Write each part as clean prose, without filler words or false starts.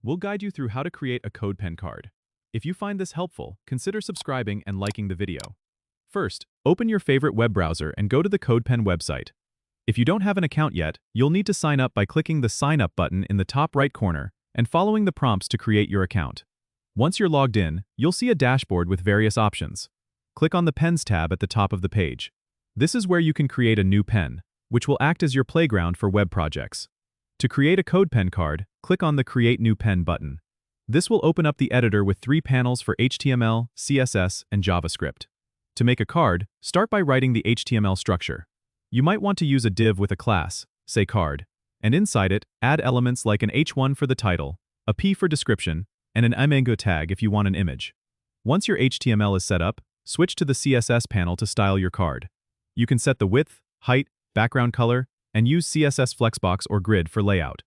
We'll guide you through how to create a CodePen card. If you find this helpful, consider subscribing and liking the video. First, open your favorite web browser and go to the CodePen website. If you don't have an account yet, you'll need to sign up by clicking the Sign Up button in the top right corner and following the prompts to create your account. Once you're logged in, you'll see a dashboard with various options. Click on the Pens tab at the top of the page. This is where you can create a new pen, which will act as your playground for web projects. To create a CodePen card, click on the Create New Pen button. This will open up the editor with 3 panels for HTML, CSS, and JavaScript. To make a card, start by writing the HTML structure. You might want to use a div with a class, say card, and inside it, add elements like an h1 for the title, a p for description, and an imago tag if you want an image. Once your HTML is set up, switch to the CSS panel to style your card. You can set the width, height, background color, and use CSS Flexbox or Grid for layout.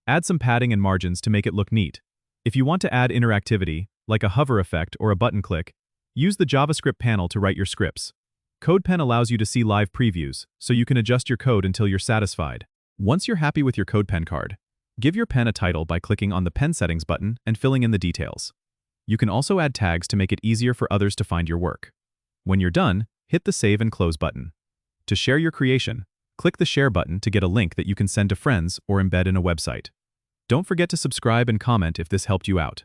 Add some padding and margins to make it look neat. If you want to add interactivity, like a hover effect or a button click, use the JavaScript panel to write your scripts. CodePen allows you to see live previews, so you can adjust your code until you're satisfied. Once you're happy with your CodePen card, give your pen a title by clicking on the Pen Settings button and filling in the details. You can also add tags to make it easier for others to find your work. When you're done, hit the Save and Close button. To share your creation, click the Share button to get a link that you can send to friends or embed in a website. Don't forget to subscribe and comment if this helped you out.